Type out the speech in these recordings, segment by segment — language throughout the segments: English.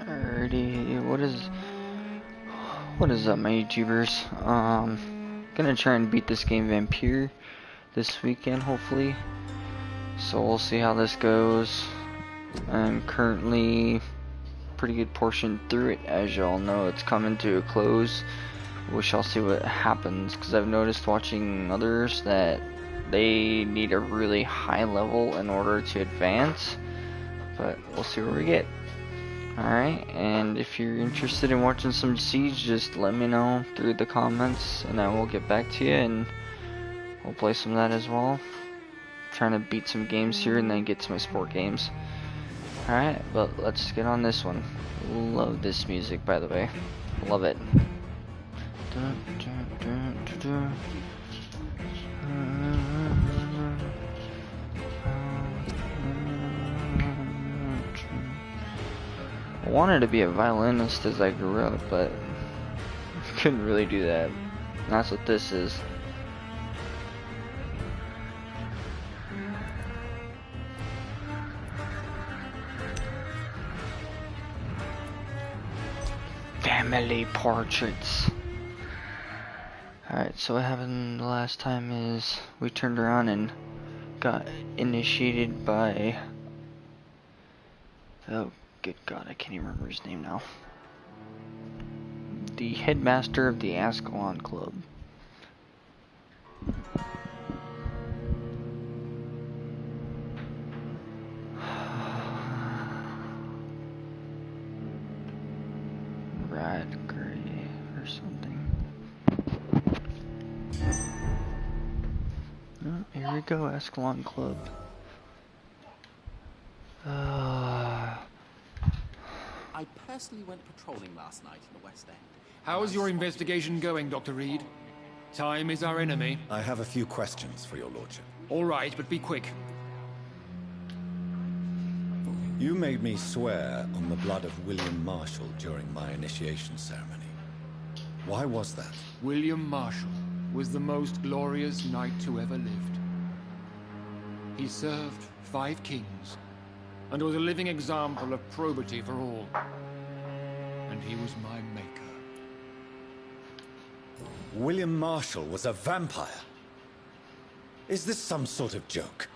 Alrighty, what is up, my YouTubers? Gonna try and beat this game Vampyr this weekend, hopefully. So we'll see how this goes. I'm currently pretty good portion through it. As y'all know, it's coming to a close. We shall see what happens, because I've noticed watching others that they need a really high level in order to advance. But we'll see where we get. Alright, and if you're interested in watching some Siege, just let me know through the comments and I will get back to you and we'll play some of that as well. Trying to beat some games here and then get to my sport games. Alright, but let's get on this one. Love this music, by the way. Love it. I wanted to be a violinist as I grew up, but couldn't really do that. And that's what this is. Family portraits. Alright, so what happened the last time is we turned around and got initiated by... Oh, good God, I can't even remember his name now. The headmaster of the Ascalon Club. Rat Gray or something. Oh, here we go, Ascalon Club. I personally went patrolling last night in the West End. How is your investigation going, Dr. Reed? Time is our enemy. I have a few questions for your lordship. All right, but be quick. You made me swear on the blood of William Marshall during my initiation ceremony. Why was that? William Marshall was the most glorious knight who ever lived. He served 5 kings and was a living example of probity for all. And he was my maker. William Marshall was a vampire? Is this some sort of joke?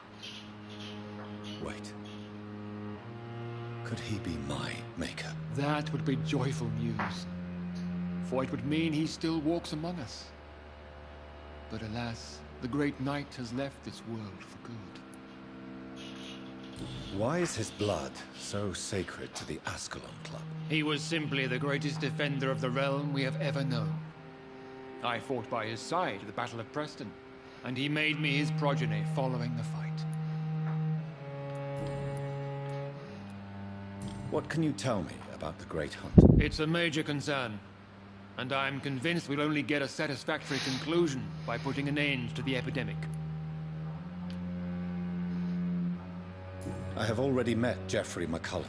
Wait. Could he be my maker? That would be joyful news, for it would mean he still walks among us. But alas, the great knight has left this world for good. Why is his blood so sacred to the Ascalon Club? He was simply the greatest defender of the realm we have ever known. I fought by his side at the Battle of Preston, and he made me his progeny following the fight. What can you tell me about the Great Hunt? It's a major concern, and I'm convinced we'll only get a satisfactory conclusion by putting an end to the epidemic. I have already met Geoffrey McCullum.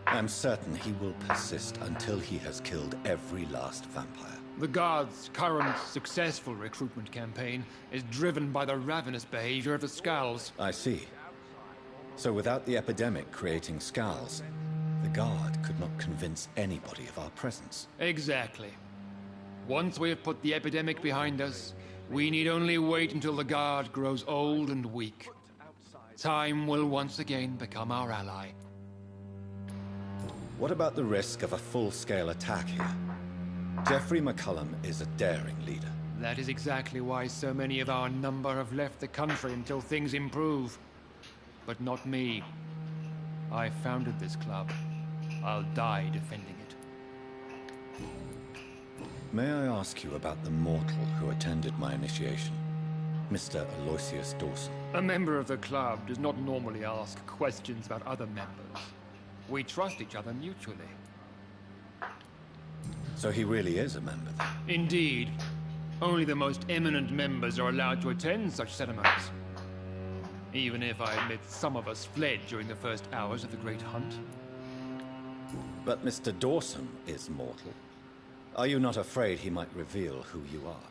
I'm certain he will persist until he has killed every last vampire. The Guard's current successful recruitment campaign is driven by the ravenous behavior of the Skulls. I see. So without the epidemic creating Skulls, the Guard could not convince anybody of our presence. Exactly. Once we have put the epidemic behind us, we need only wait until the Guard grows old and weak. Time will once again become our ally. What about the risk of a full-scale attack here? Geoffrey McCullum is a daring leader. That is exactly why so many of our number have left the country until things improve. But not me. I founded this club. I'll die defending it. May I ask you about the mortal who attended my initiation? Mr. Aloysius Dawson. A member of the club does not normally ask questions about other members. We trust each other mutually. So he really is a member then? Indeed. Only the most eminent members are allowed to attend such ceremonies. Even if I admit some of us fled during the first hours of the Great Hunt. But Mr. Dawson is mortal. Are you not afraid he might reveal who you are?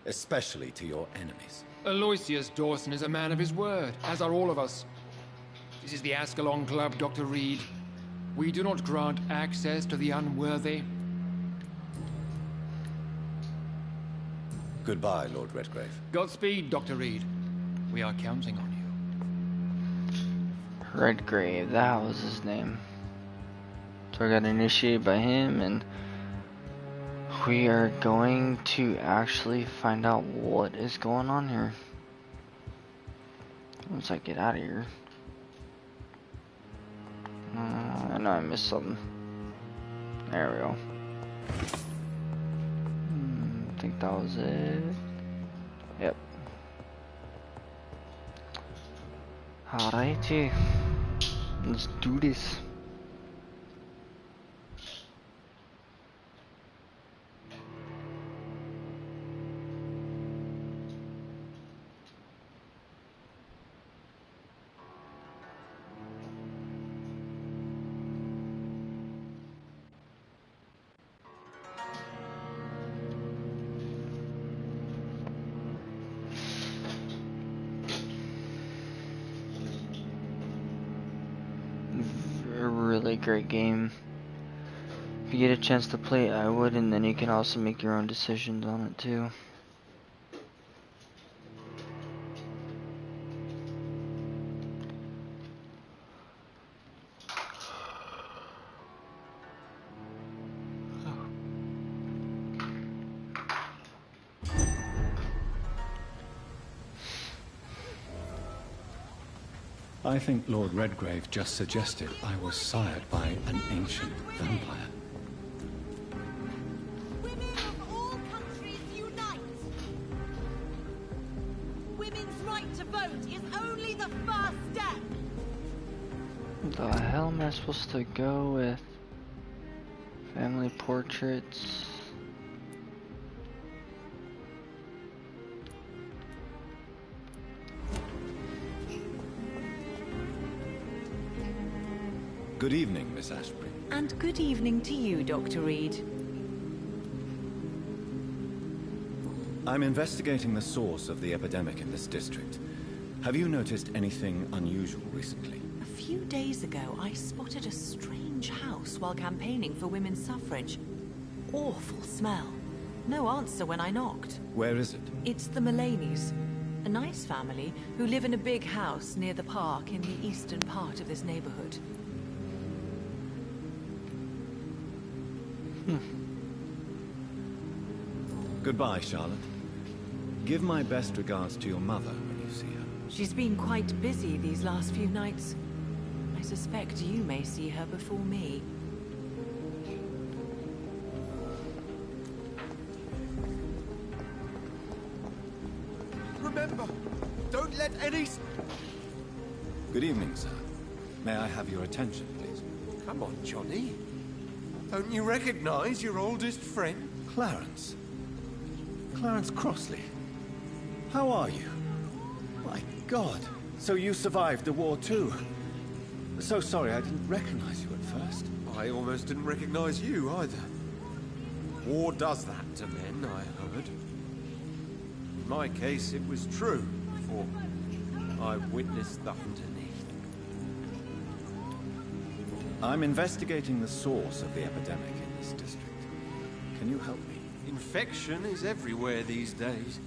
Especially to your enemies. Aloysius Dawson is a man of his word, as are all of us. This is the Ascalon Club, Dr. Reed. We do not grant access to the unworthy. Goodbye, Lord Redgrave. Godspeed, Dr. Reed. We are counting on you. Redgrave, that was his name. So I got initiated by him, and we are going to actually find out what is going on here. Once I get out of here. I know I missed something. There we go. I think that was it. Yep. Alrighty. Let's do this. A really great game. If you get a chance to play it, I would, and then you can also make your own decisions on it too. I think Lord Redgrave just suggested I was sired by an ancient vampire. Women of all countries unite! Women's right to vote is only the first step! The hell am I supposed to go with? Family portraits. Good evening, Miss Ashbury. And good evening to you, Dr. Reed. I'm investigating the source of the epidemic in this district. Have you noticed anything unusual recently? A few days ago, I spotted a strange house while campaigning for women's suffrage. Awful smell. No answer when I knocked. Where is it? It's the Mullaneys, a nice family who live in a big house near the park in the eastern part of this neighborhood. Goodbye, Charlotte. Give my best regards to your mother when you see her. She's been quite busy these last few nights. I suspect you may see her before me. Remember, don't let any... Good evening, sir. May I have your attention, please? Come on, Johnny. Don't you recognize your oldest friend? Clarence. Clarence Crossley. How are you? My God. So you survived the war too. So sorry I didn't recognize you at first. I almost didn't recognize you either. War does that to men, I heard. In my case, it was true, for I witnessed the underneath. I'm investigating the source of the epidemic in this district. Can you help me? Infection is everywhere these days.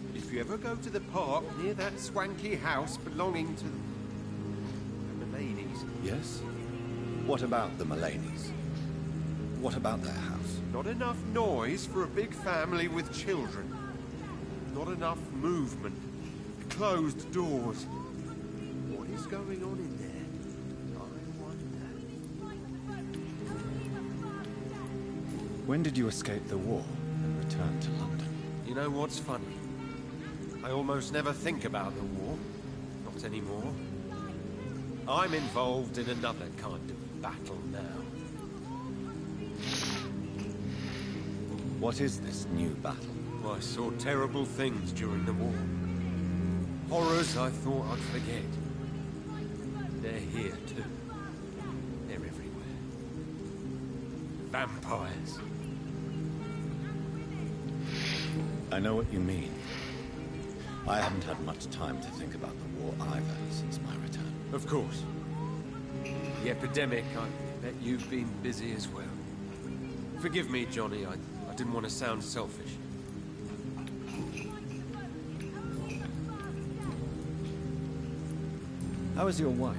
But if you ever go to the park near that swanky house belonging to the Mullaneys... Yes? What about the Mullaneys? What about their house? Not enough noise for a big family with children. Not enough movement. Closed doors. What is going on in there? When did you escape the war and return to London? You know what's funny? I almost never think about the war. Not anymore. I'm involved in another kind of battle now. What is this new battle? I saw terrible things during the war. Horrors I thought I'd forget. They're here too. They're everywhere. Vampires. I know what you mean. I haven't had much time to think about the war either since my return. Of course. The epidemic, I bet you've been busy as well. Forgive me, Johnny, I didn't want to sound selfish. How is your wife,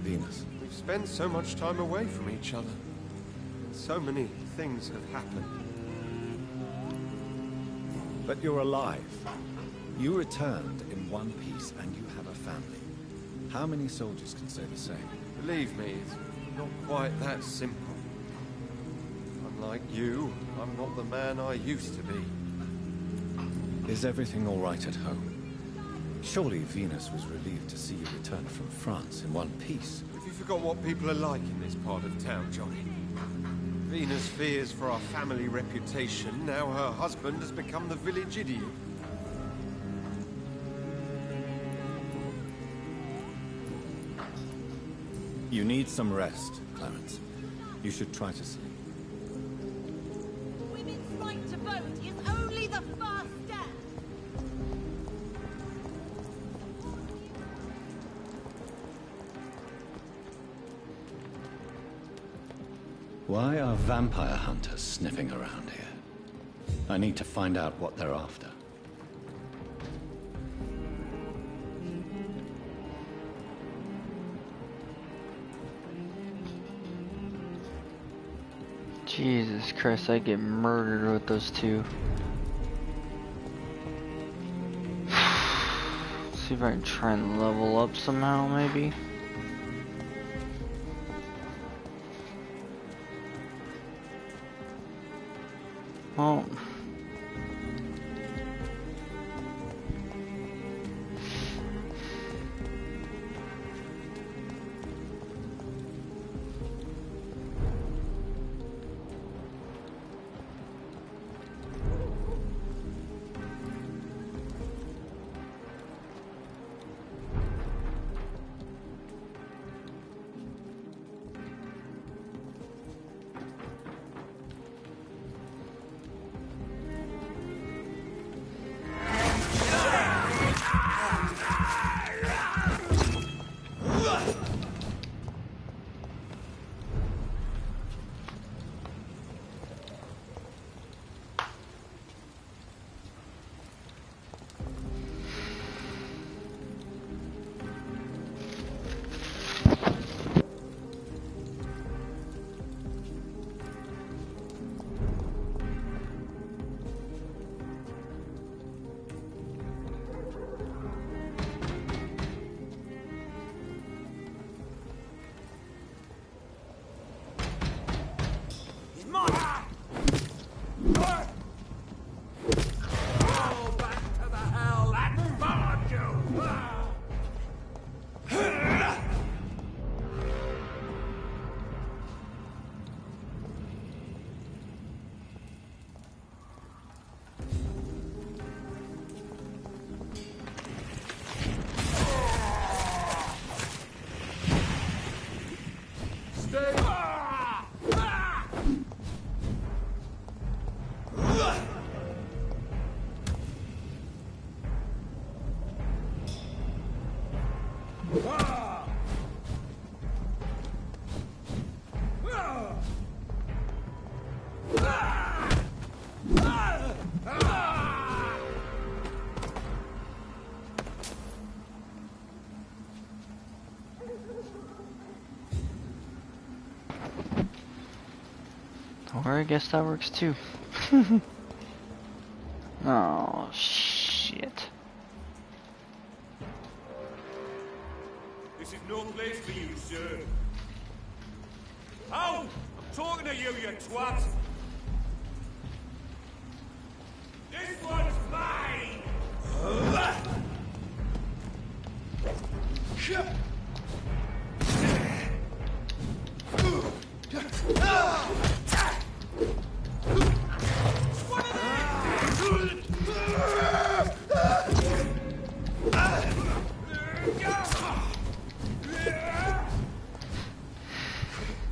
Venus? We've spent so much time away from each other. So many things have happened. But you're alive. You returned in one piece and you have a family. How many soldiers can say the same? Believe me, it's not quite that simple. Unlike you, I'm not the man I used to be. Is everything all right at home? Surely Venus was relieved to see you return from France in one piece. Have you forgot what people are like in this part of town, Johnny? Venus fears for our family reputation. Now her husband has become the village idiot. You need some rest, Clarence. You should try to sleep. Women's right to vote is only the first step. Why are vampire hunters sniffing around here? I need to find out what they're after. Jesus Christ, I get murdered with those two. See if I can try and level up somehow, maybe. Oh. Or I guess that works too. Oh, shit. This is no place for you, sir. Oh! I'm talking to you, you twat! This one's mine!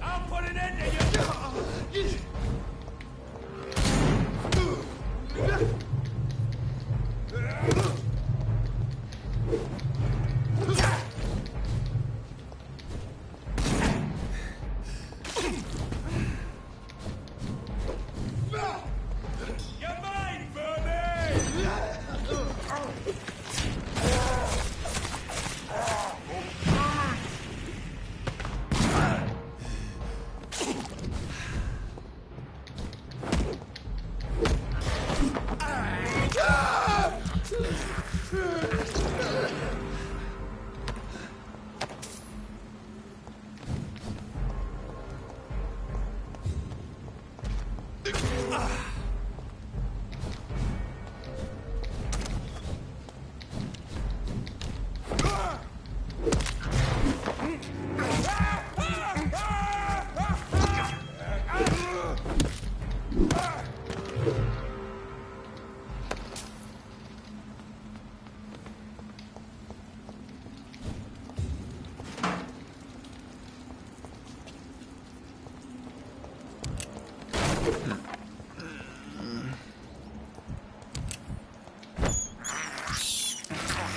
I'll put an end to you!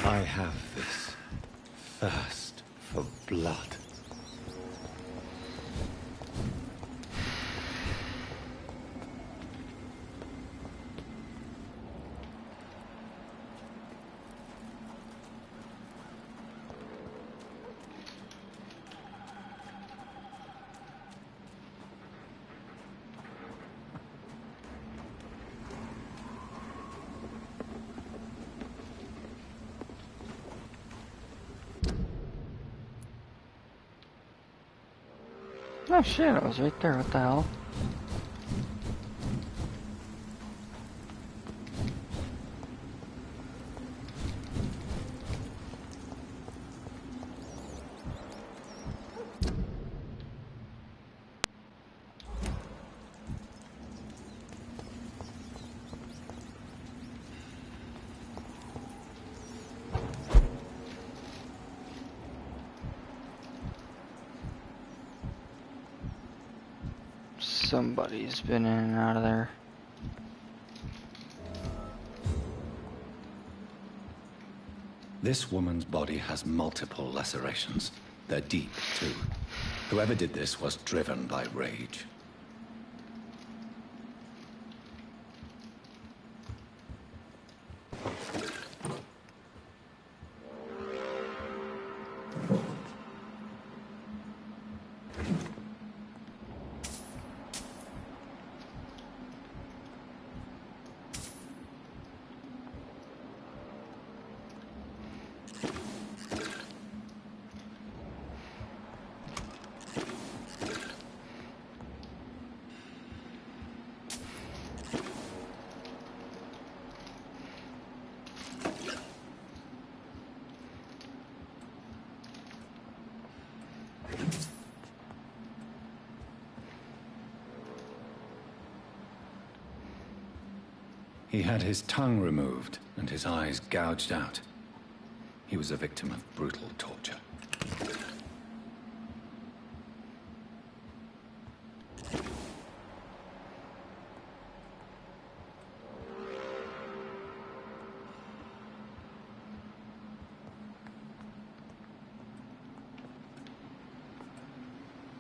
I have this thirst for blood. Oh shit, I was right there, what the hell? Somebody's been in and out of there. This woman's body has multiple lacerations. They're deep, too. Whoever did this was driven by rage. He had his tongue removed and his eyes gouged out. He was a victim of brutal torture.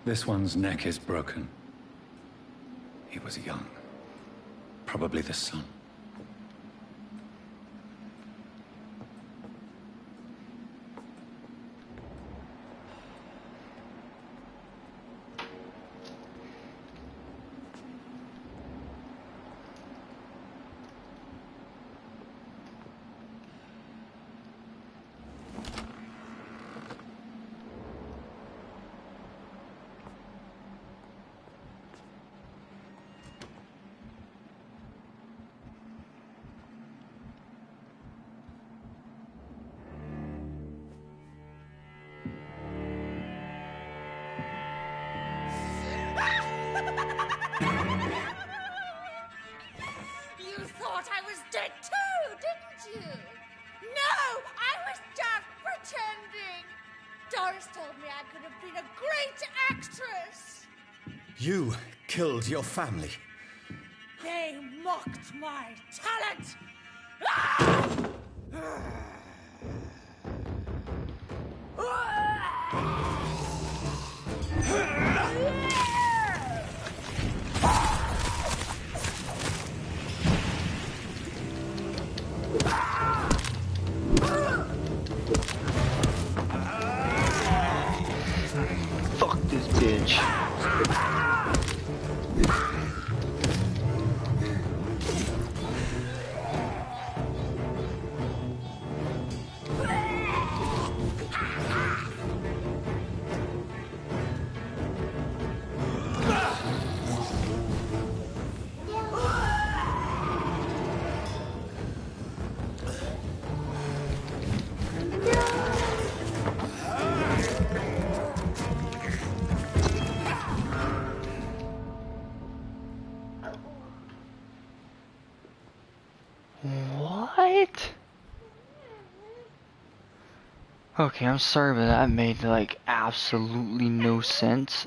This one's neck is broken. He was young. Probably the son. You thought I was dead too, didn't you? No, I was just pretending. Doris told me I could have been a great actress. You killed your family. They mocked my talent. Ah! Fuck this bitch. Okay, I'm sorry, but that made like absolutely no sense.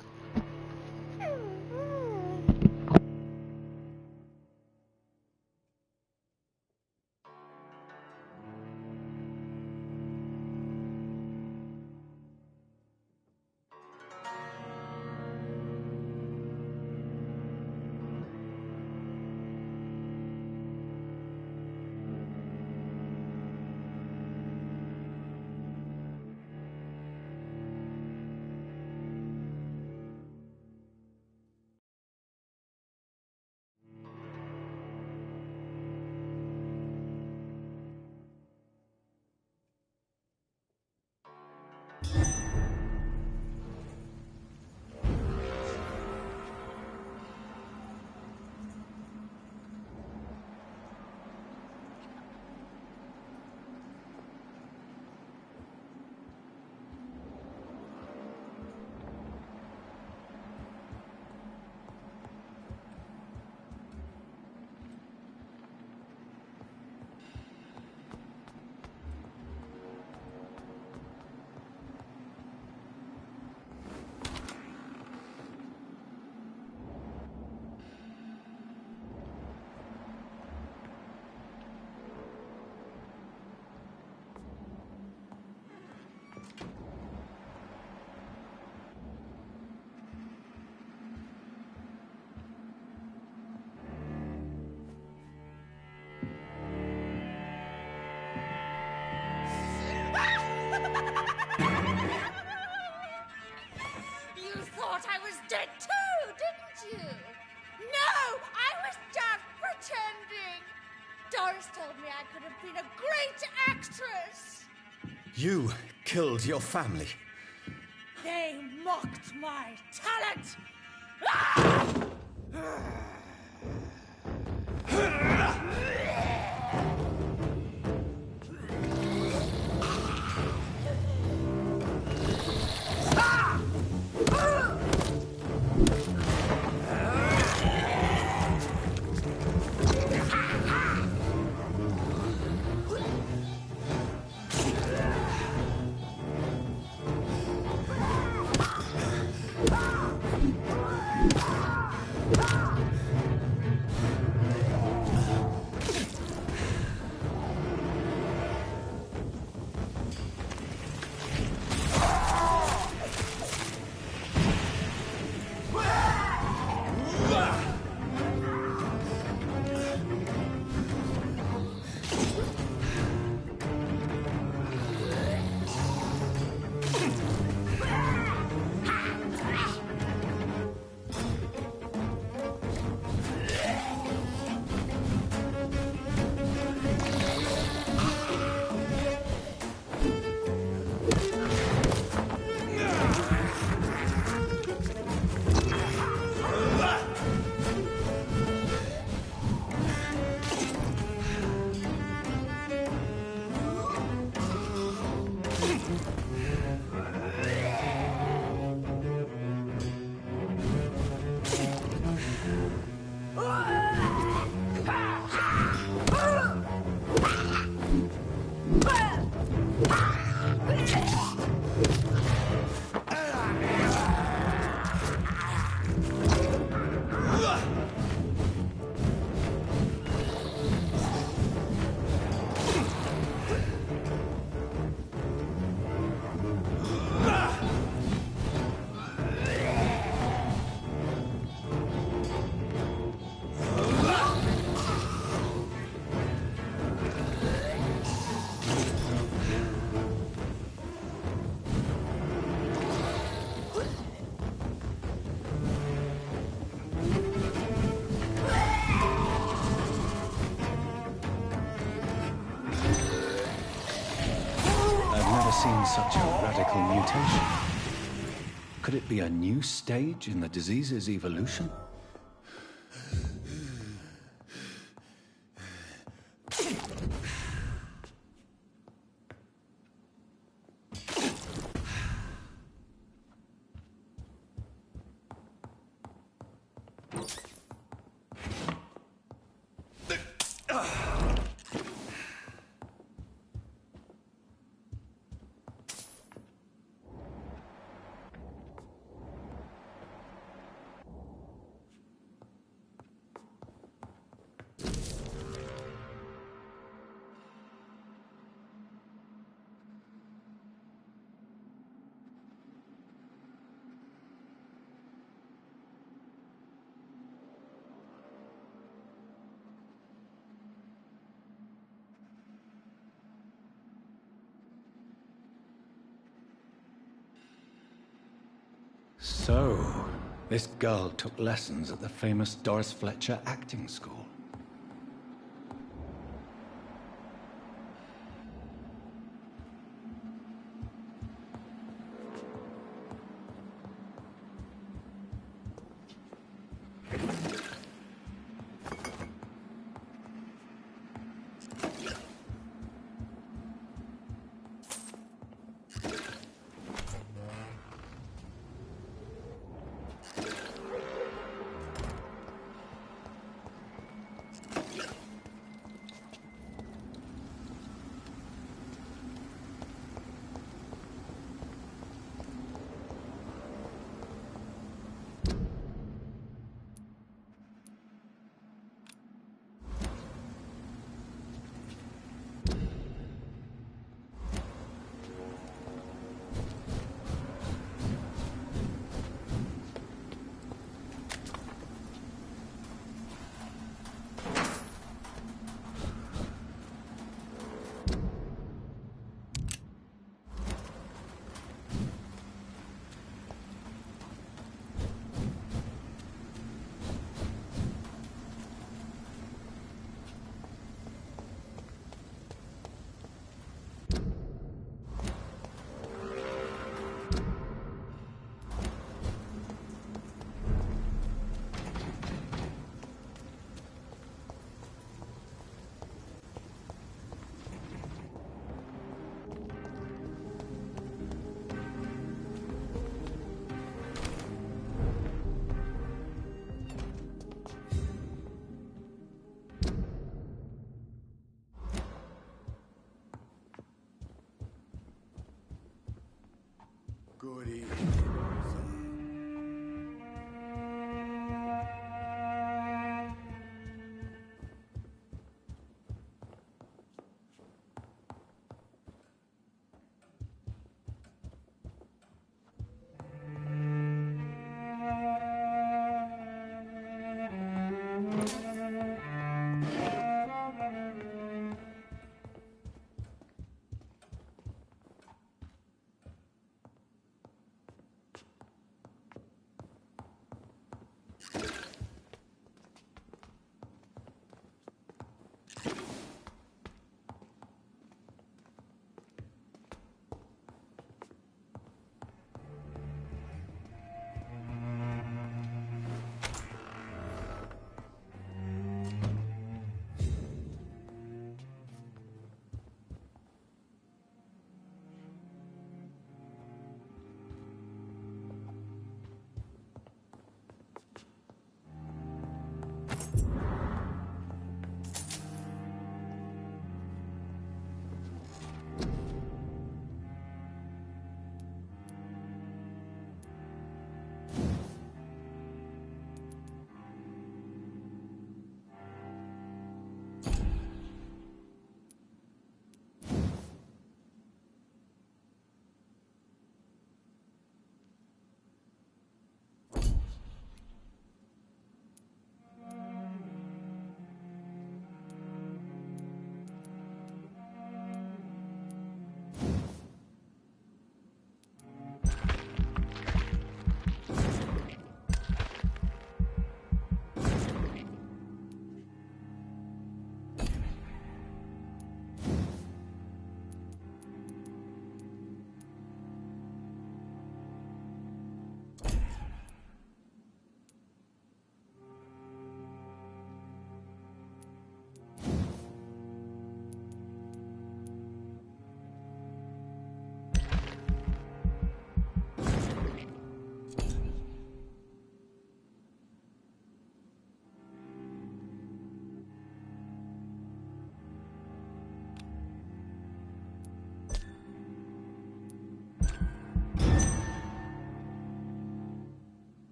You thought I was dead too, didn't you? No, I was just pretending. Doris told me I could have been a great actress. You killed your family. They mocked my talent. Seen such a radical mutation. Could it be a new stage in the disease's evolution? So, this girl took lessons at the famous Doris Fletcher acting school.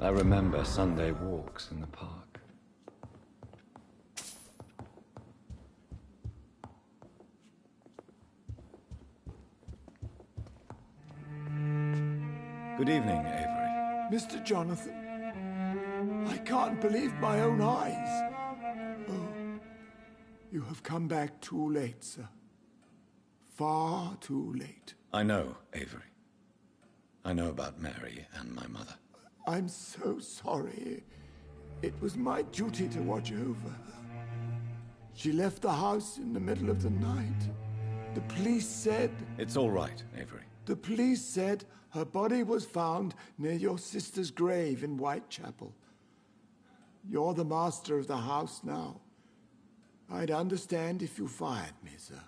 I remember Sunday walks in the park. Good evening, Avery. Mr. Jonathan, I can't believe my own eyes. Oh, you have come back too late, sir. Far too late. I know, Avery. I know about Mary and my mother. I'm so sorry. It was my duty to watch over her. She left the house in the middle of the night. The police said... It's all right, Avery. The police said her body was found near your sister's grave in Whitechapel. You're the master of the house now. I'd understand if you fired me, sir.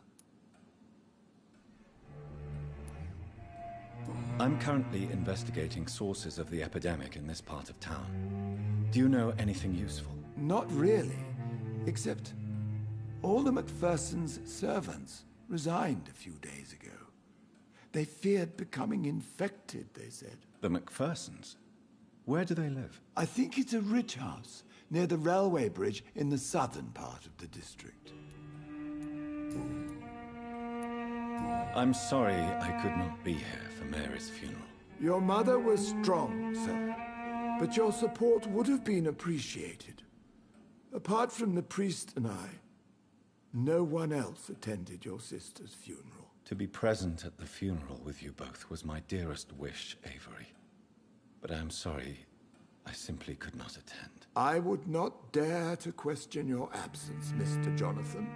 I'm currently investigating sources of the epidemic in this part of town. Do you know anything useful? Not really, except all the MacPhersons' servants resigned a few days ago. They feared becoming infected, they said. The MacPhersons? Where do they live? I think it's a rich house near the railway bridge in the southern part of the district. I'm sorry I could not be here for Mary's funeral. Your mother was strong, sir, but your support would have been appreciated. Apart from the priest and I, no one else attended your sister's funeral. To be present at the funeral with you both was my dearest wish, Avery. But I am sorry, I simply could not attend. I would not dare to question your absence, Mr. Jonathan.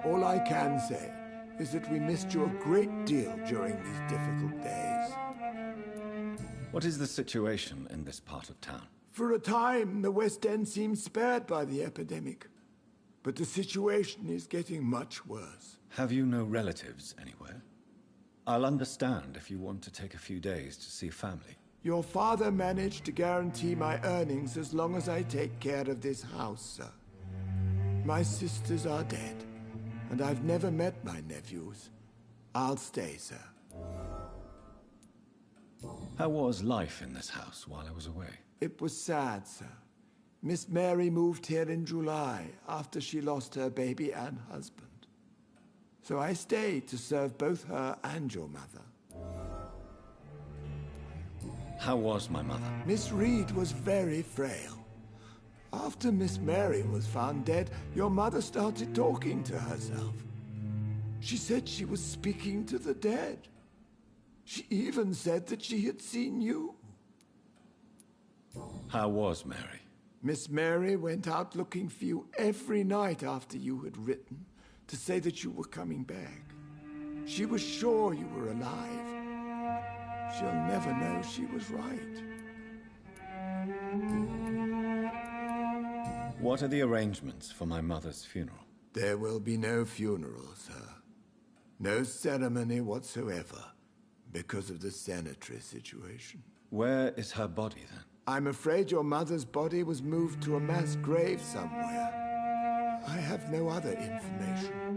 All I can say is that we missed you a great deal during these difficult days. What is the situation in this part of town? For a time, the West End seemed spared by the epidemic. But the situation is getting much worse. Have you no relatives anywhere? I'll understand if you want to take a few days to see family. Your father managed to guarantee my earnings as long as I take care of this house, sir. My sisters are dead, and I've never met my nephews. I'll stay, sir. How was life in this house while I was away? It was sad, sir. Miss Mary moved here in July after she lost her baby and husband. So I stayed to serve both her and your mother. How was my mother? Miss Reed was very frail. After Miss Mary was found dead, your mother started talking to herself. She said she was speaking to the dead. She even said that she had seen you. How was Mary? Miss Mary went out looking for you every night after you had written to say that you were coming back. She was sure you were alive. She'll never know she was right. What are the arrangements for my mother's funeral? There will be no funeral, sir. No ceremony whatsoever, because of the sanitary situation. Where is her body, then? I'm afraid your mother's body was moved to a mass grave somewhere. I have no other information.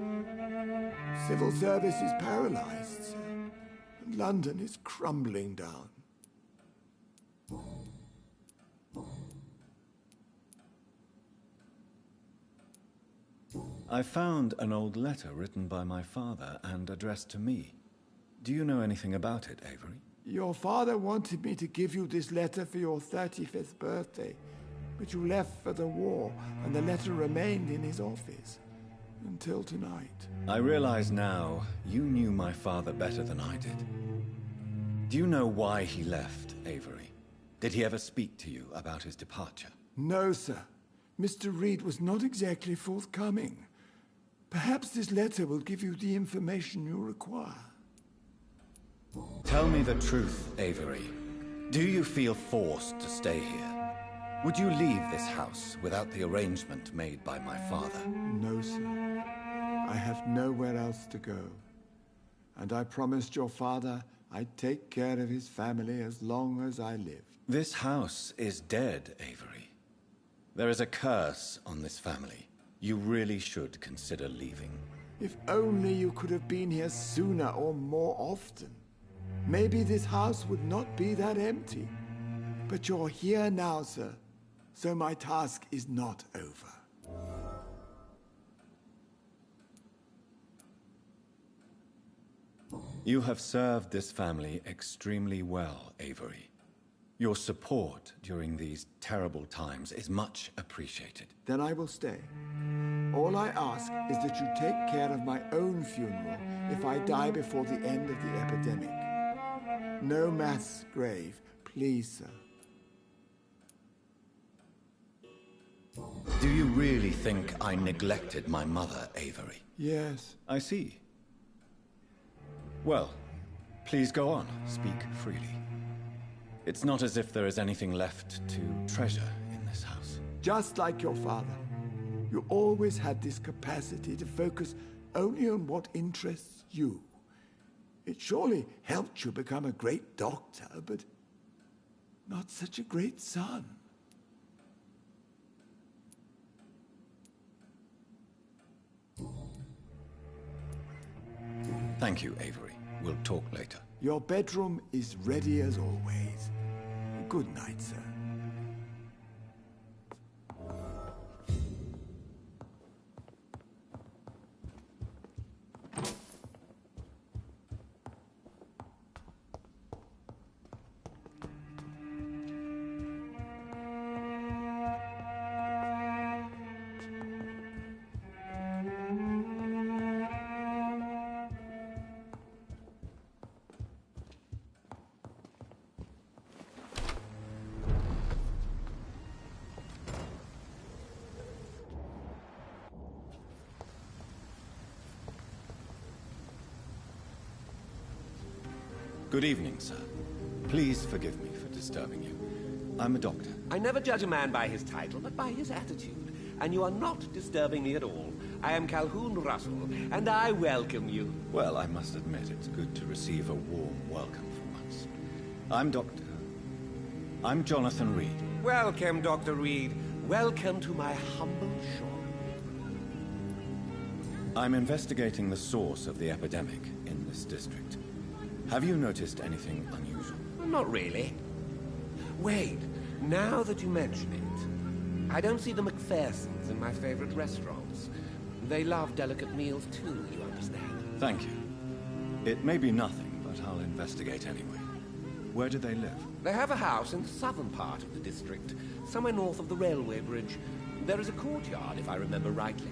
Civil service is paralyzed, sir, and London is crumbling down. I found an old letter written by my father and addressed to me. Do you know anything about it, Avery? Your father wanted me to give you this letter for your 35th birthday, but you left for the war, and the letter remained in his office until tonight. I realize now you knew my father better than I did. Do you know why he left, Avery? Did he ever speak to you about his departure? No, sir. Mr. Reed was not exactly forthcoming. Perhaps this letter will give you the information you require. Tell me the truth, Avery. Do you feel forced to stay here? Would you leave this house without the arrangement made by my father? No, sir. I have nowhere else to go. And I promised your father I'd take care of his family as long as I lived. This house is dead, Avery. There is a curse on this family. You really should consider leaving. If only you could have been here sooner or more often. Maybe this house would not be that empty. But you're here now, sir. So my task is not over. You have served this family extremely well, Avery. Your support during these terrible times is much appreciated. Then I will stay. All I ask is that you take care of my own funeral if I die before the end of the epidemic. No mass grave, please, sir. Do you really think I neglected my mother, Avery? Yes. I see. Well, please go on. Speak freely. It's not as if there is anything left to treasure in this house. Just like your father. You always had this capacity to focus only on what interests you. It surely helped you become a great doctor, but not such a great son. Thank you, Avery. We'll talk later. Your bedroom is ready as always. Good night, sir. Good evening, sir. Please forgive me for disturbing you. I'm a doctor. I never judge a man by his title, but by his attitude. And you are not disturbing me at all. I am Calhoun Russell, and I welcome you. Well, I must admit, it's good to receive a warm welcome for once. I'm Jonathan Reed. Welcome, Dr. Reed. Welcome to my humble shop. I'm investigating the source of the epidemic in this district. Have you noticed anything unusual? Not really. Wait, now that you mention it, I don't see the McPhersons in my favorite restaurants. They love delicate meals too, you understand. Thank you. It may be nothing, but I'll investigate anyway. Where do they live? They have a house in the southern part of the district, somewhere north of the railway bridge. There is a courtyard, if I remember rightly.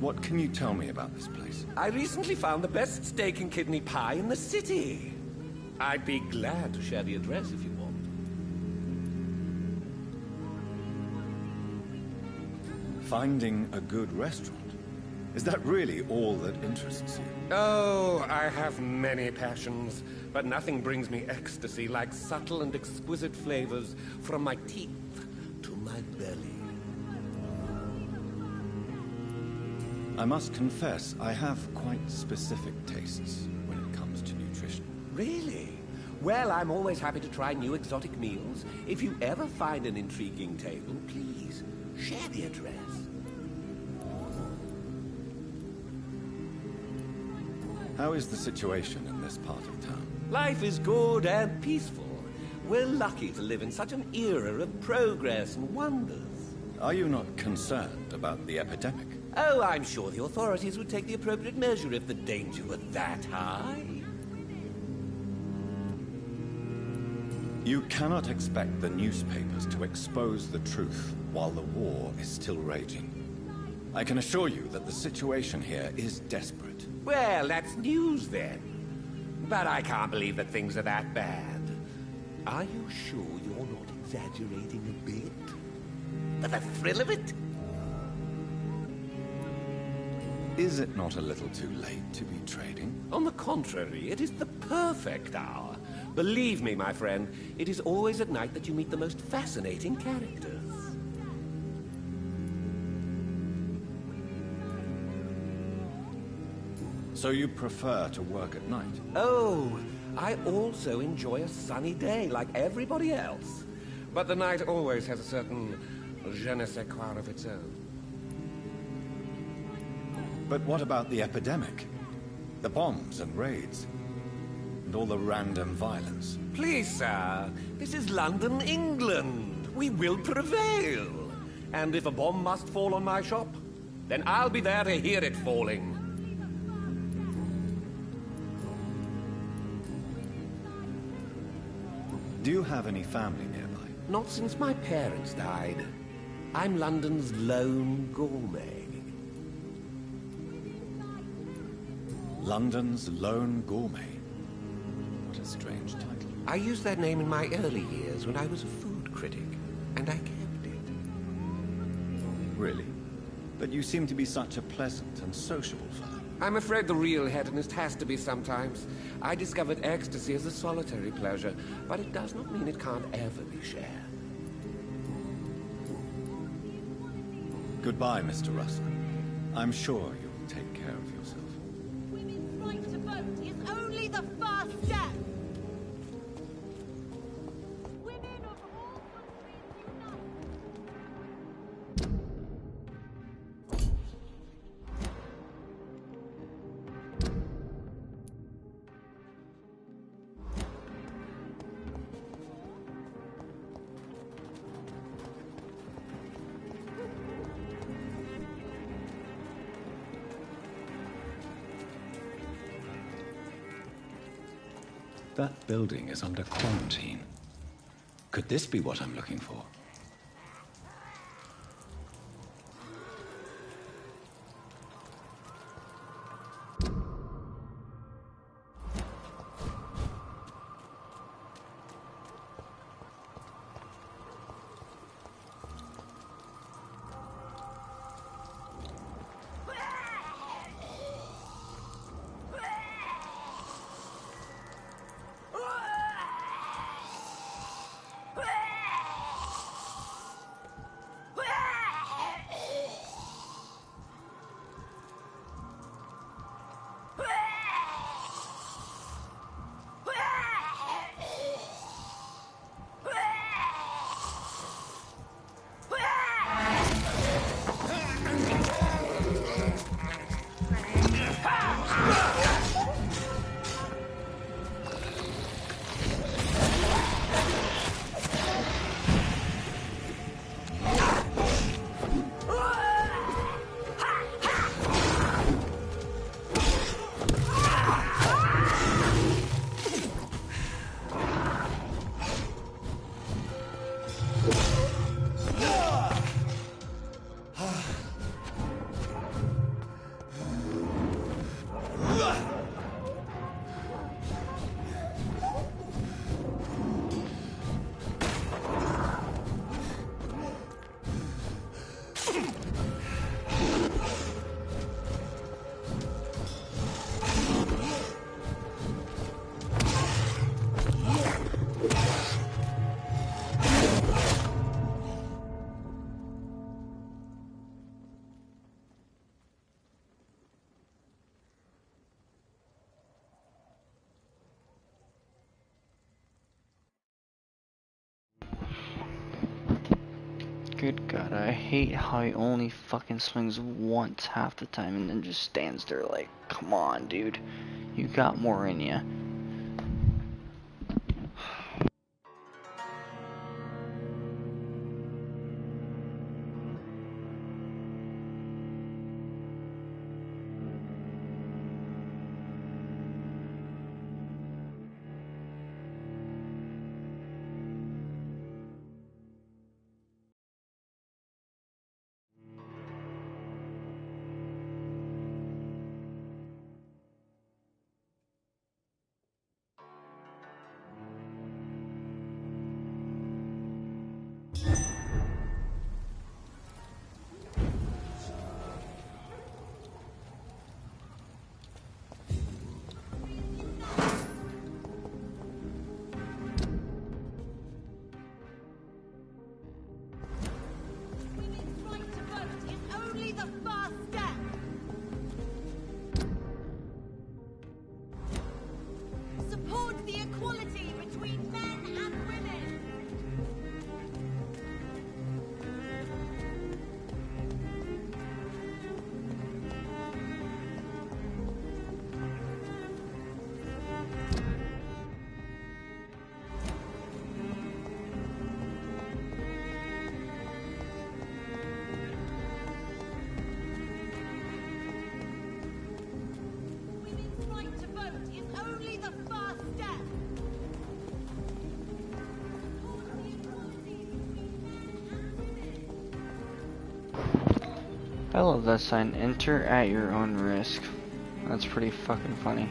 What can you tell me about this place? I recently found the best steak and kidney pie in the city. I'd be glad to share the address if you want. Finding a good restaurant? Is that really all that interests you? Oh, I have many passions, but nothing brings me ecstasy like subtle and exquisite flavors from my teeth to my belly. I must confess, I have quite specific tastes when it comes to nutrition. Really? Well, I'm always happy to try new exotic meals. If you ever find an intriguing table, please share the address. How is the situation in this part of town? Life is good and peaceful. We're lucky to live in such an era of progress and wonders. Are you not concerned about the epidemic? Oh, I'm sure the authorities would take the appropriate measure if the danger were that high. You cannot expect the newspapers to expose the truth while the war is still raging. I can assure you that the situation here is desperate. Well, that's news then. But I can't believe that things are that bad. Are you sure you're not exaggerating a bit? For the thrill of it? Is it not a little too late to be trading? On the contrary, it is the perfect hour. Believe me, my friend, it is always at night that you meet the most fascinating characters. So you prefer to work at night? Oh, I also enjoy a sunny day like everybody else. But the night always has a certain je ne sais quoi of its own. But what about the epidemic? The bombs and raids? And all the random violence? Please, sir, this is London, England. We will prevail. And if a bomb must fall on my shop, then I'll be there to hear it falling. Do you have any family nearby? Not since my parents died. I'm London's lone gourmet. London's lone gourmet. What a strange title. I used that name in my early years when I was a food critic, and I kept it. Really? But you seem to be such a pleasant and sociable fellow. I'm afraid the real hedonist has to be sometimes. I discovered ecstasy as a solitary pleasure, but it does not mean it can't ever be shared. Goodbye, Mr. Russell. I'm sure you'll take care of yourself. Women's right to vote is only the first step. Women of all countries unite. That building is under quarantine. Could this be what I'm looking for? Good God, I hate how he only fucking swings once half the time and then just stands there like, come on, dude. You got more in ya. I love that sign, enter at your own risk. That's pretty fucking funny.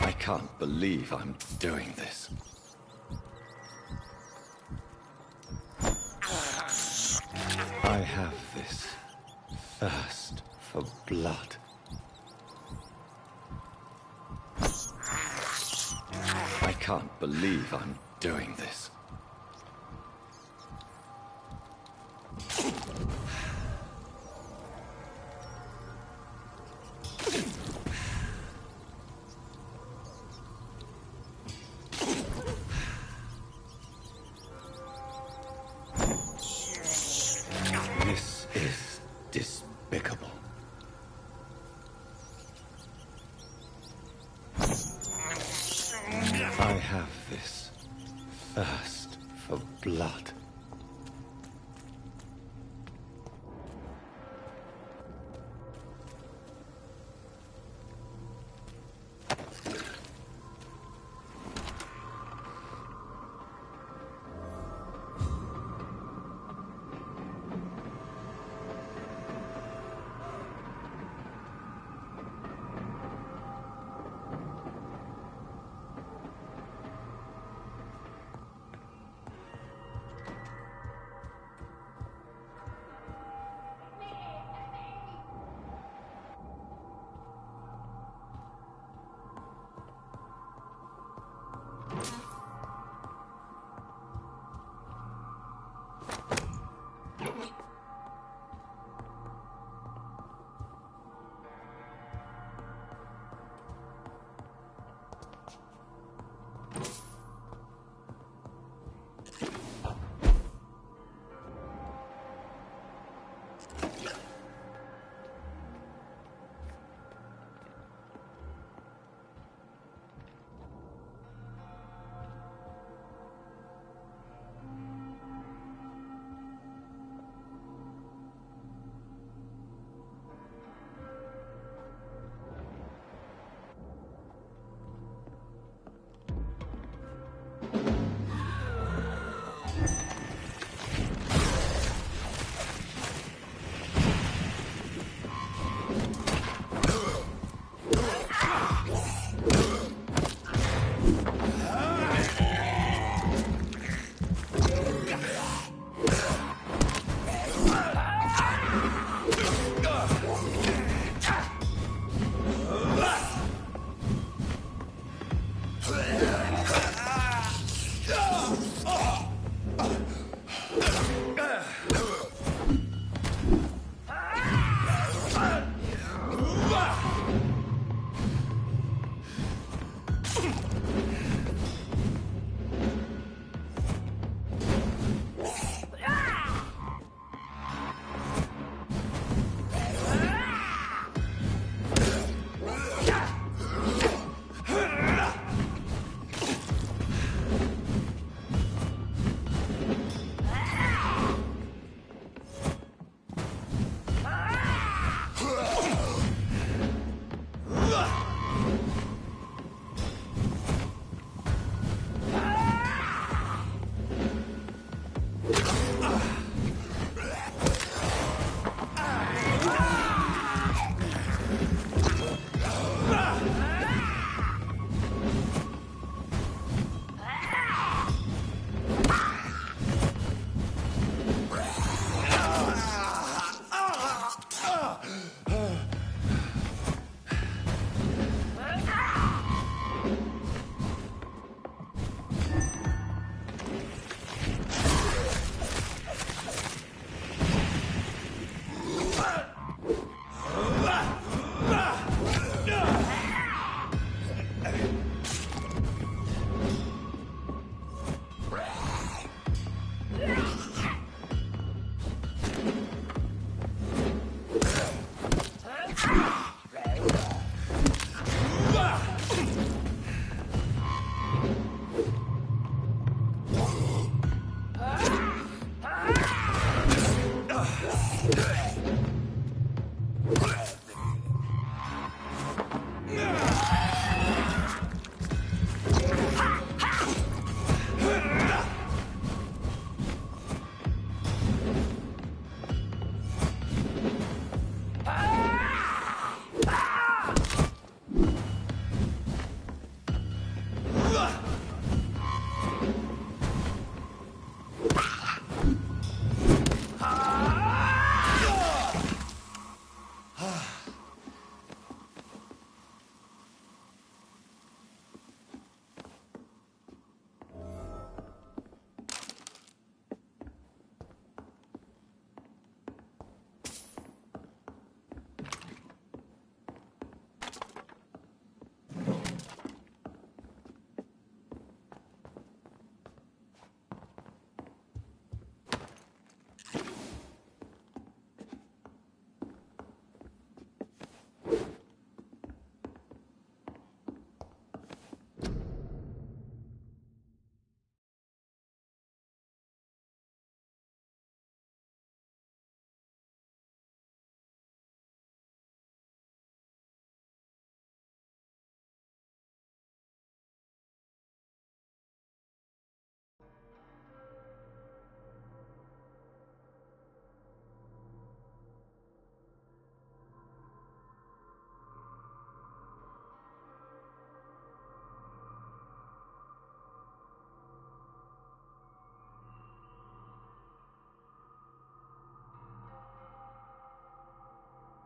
I can't believe I'm doing this. I have this thirst for blood. I can't believe I'm doing this. This is despicable. I have this thirst for blood.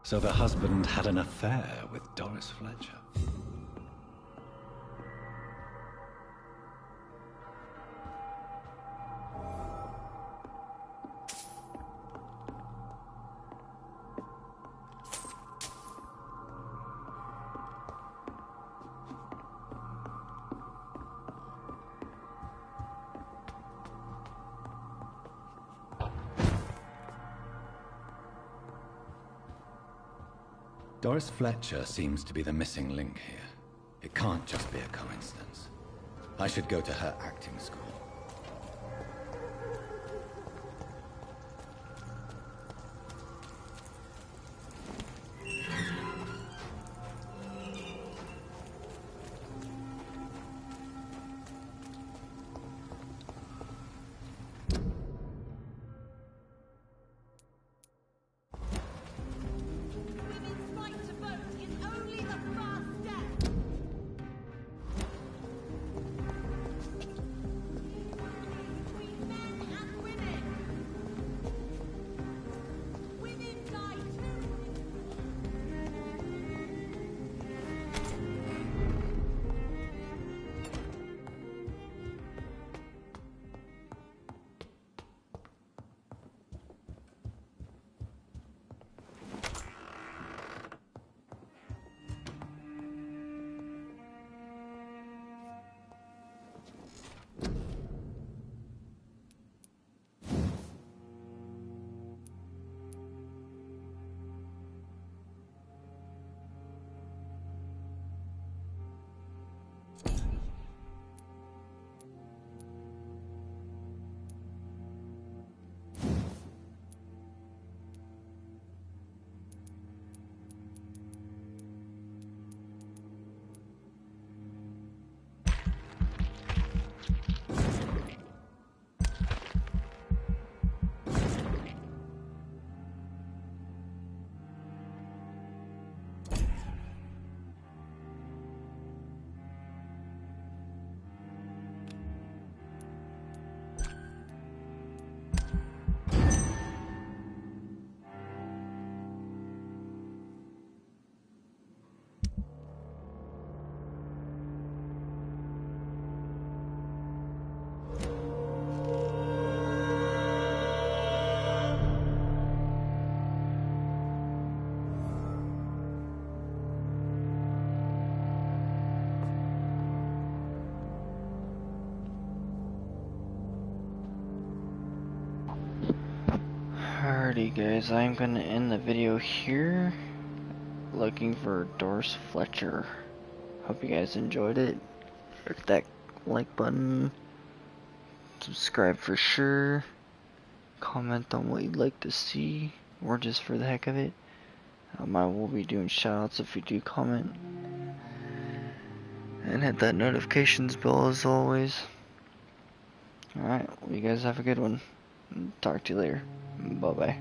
So the husband had an affair with Doris Fletcher. Doris Fletcher seems to be the missing link here. It can't just be a coincidence. I should go to her acting school. Alrighty guys, I'm gonna end the video here. Looking for Doris Fletcher. Hope you guys enjoyed it. Hit that like button. Subscribe for sure. Comment on what you'd like to see, or just for the heck of it. I will be doing shoutouts if you do comment. And hit that notifications bell as always. Alright, well, you guys have a good one. Talk to you later. Bye bye.